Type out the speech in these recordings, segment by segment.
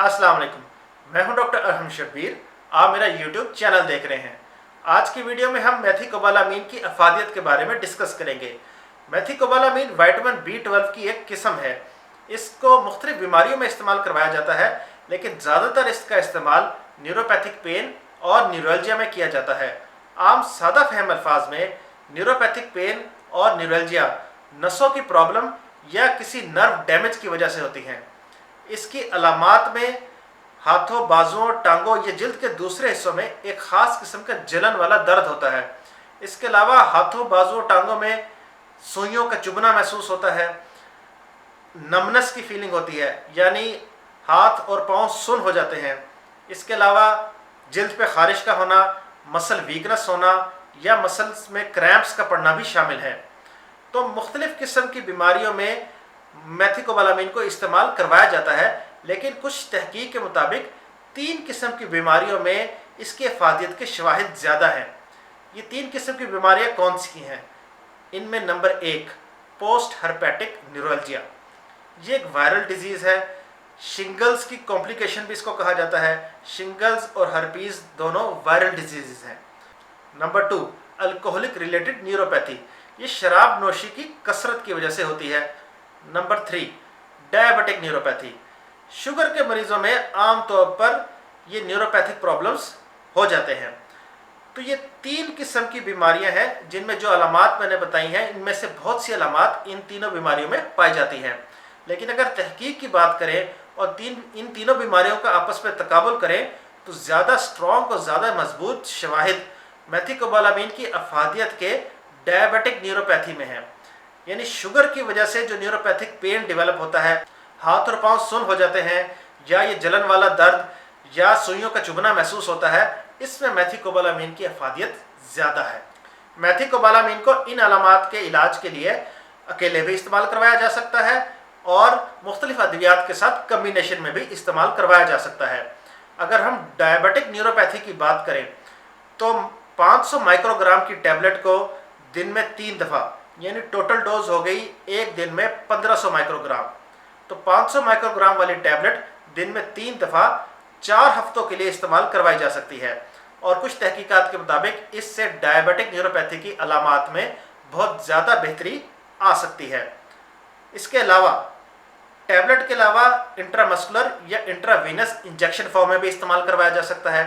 अस्सलाम वालेकुम, मैं हूं डॉक्टर अरहम शब्बीर। आप मेरा यूट्यूब चैनल देख रहे हैं। आज की वीडियो में हम मेथिकोबालामीन की अफादियत के बारे में डिस्कस करेंगे। मेथिकोबालामीन विटामिन B12 की एक किस्म है। इसको मुख्तलिफ बीमारियों में इस्तेमाल करवाया जाता है, लेकिन ज़्यादातर इसका इस्तेमाल न्यूरोपैथिक पेन और न्यूरल्जिया में किया जाता है। आम सादा फहम अल्फाज में न्यूरोपैथिक पेन और न्यूरल्जिया नसों की प्रॉब्लम या किसी नर्व डैमेज की वजह से होती हैं। इसकी अलामात में हाथों, बाजुओं, टांगों या जिल्द के दूसरे हिस्सों में एक ख़ास किस्म का जलन वाला दर्द होता है। इसके अलावा हाथों, बाजुओं, टांगों में सुइयों का चुभना महसूस होता है। नमनेस की फीलिंग होती है, यानी हाथ और पाँव सुन्न हो जाते हैं। इसके अलावा जिल्द पे खारिश का होना, मसल वीकनेस होना या मसल्स में क्रैम्प्स का पड़ना भी शामिल है। तो मुख्तलिफ़ किस्म की बीमारियों में मेथिकोबालामीन को इस्तेमाल करवाया जाता है, लेकिन कुछ तहकीक के मुताबिक 3 किस्म की बीमारियों में इसकी अफादियत के शवाहिद ज़्यादा हैं। ये 3 किस्म की बीमारियां कौन सी हैं? इनमें नंबर 1 पोस्ट हर्पेटिक न्यूरल्जिया। ये एक वायरल डिजीज़ है। शिंगल्स की कॉम्प्लिकेशन भी इसको कहा जाता है। शिंगल्स और हर्पीज़ दोनों वायरल डिजीज़ हैं। Number 2 alcoholic related neuropathy. ये शराब नोशी की कसरत की वजह से होती है। Number 3 diabetic neuropathy. शुगर के मरीजों में आमतौर पर ये न्यूरोपैथिक प्रॉब्लम्स हो जाते हैं। तो ये 3 किस्म की बीमारियां हैं जिनमें जो अलामात मैंने बताई हैं, इनमें से बहुत सी अलामात इन तीनों बीमारियों में पाई जाती हैं। लेकिन अगर तहकीक की बात करें और इन तीनों बीमारियों का आपस में तकाबुल करें, तो ज़्यादा स्ट्रॉन्ग और ज़्यादा मजबूत शवाहिद मेथिकोबालामीन की अफादियत के डायबिटिक न्यूरोपैथी में है। यानी शुगर की वजह से जो न्यूरोपैथिक पेन डेवलप होता है, हाथ और पाँव सुन्न हो जाते हैं, या ये जलन वाला दर्द या सुइयों का चुभना महसूस होता है, इसमें मेथिकोबालामीन की अफादियत ज़्यादा है। मेथिकोबालामीन को इन अलामात के इलाज के लिए अकेले भी इस्तेमाल करवाया जा सकता है और मुख्तलिफ अद्वियात के साथ कम्बिनेशन में भी इस्तेमाल करवाया जा सकता है। अगर हम डायबिटिक न्यूरोपैथी की बात करें तो 500 माइक्रोग्राम की टैबलेट को दिन में 3 दफ़ा, यानी टोटल डोज हो गई एक दिन में 1500 माइक्रोग्राम। तो 500 माइक्रोग्राम वाली टैबलेट दिन में 3 दफ़ा 4 हफ्तों के लिए इस्तेमाल करवाई जा सकती है। और कुछ तहकीकात के मुताबिक इससे डायबिटिक न्यूरोपैथी की अलामात में बहुत ज़्यादा बेहतरी आ सकती है। इसके अलावा टैबलेट के अलावा इंट्रामस्कुलर या इंट्रावीनस इंजेक्शन फॉर्म में भी इस्तेमाल करवाया जा सकता है।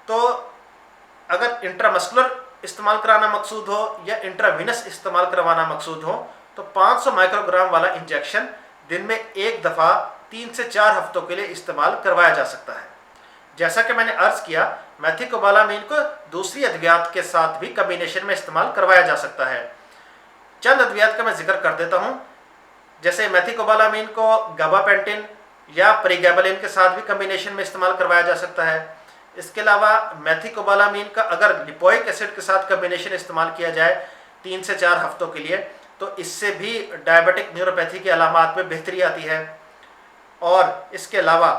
तो अगर इंट्रामस्कुलर इस्तेमाल कराना मकसूद हो या इंट्रावीनस इस्तेमाल करवाना मकसूद हो, तो 500 माइक्रोग्राम वाला इंजेक्शन दिन में एक दफ़ा 3 से 4 हफ्तों के लिए इस्तेमाल करवाया जा सकता है। जैसा कि मैंने अर्ज़ किया, मेथिकोबालामीन को दूसरी अद्वियात के साथ भी कम्बिनेशन में इस्तेमाल करवाया जा सकता है। चंद अद्वियात का मैं जिक्र कर देता हूँ। जैसे मेथिकोबालामीन को गाबापेंटिन या प्रीगैबलिन के साथ भी कम्बिनेशन में इस्तेमाल करवाया जा सकता है। इसके अलावा मेथिकोबालामीन का अगर लिपोइक एसिड के साथ कम्बिनेशन इस्तेमाल किया जाए 3 से 4 हफ्तों के लिए, तो इससे भी डायबिटिक न्यूरोपैथी की अलामात में बेहतरी आती है। और इसके अलावा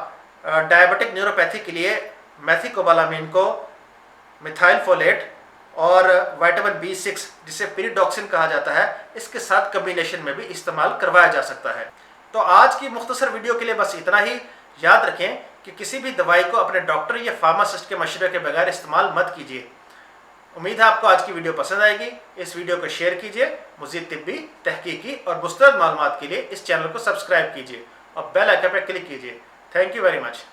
डायबिटिक न्यूरोपैथी के लिए मेथिकोबालामीन को मिथाइल फोलेट और विटामिन B6, जिसे पिरिडॉक्सिन कहा जाता है, इसके साथ कम्बिनेशन में भी इस्तेमाल करवाया जा सकता है। तो आज की मुख्तसर वीडियो के लिए बस इतना ही। याद रखें कि किसी भी दवाई को अपने डॉक्टर या फार्मासिस्ट के मशवरे के बगैर इस्तेमाल मत कीजिए। उम्मीद है आपको आज की वीडियो पसंद आएगी। इस वीडियो को शेयर कीजिए। मज़ीद तिब्बी, तहकीकी और मुस्तंद मालूमात के लिए इस चैनल को सब्सक्राइब कीजिए और बेल आइकन पर क्लिक कीजिए। Thank you very much.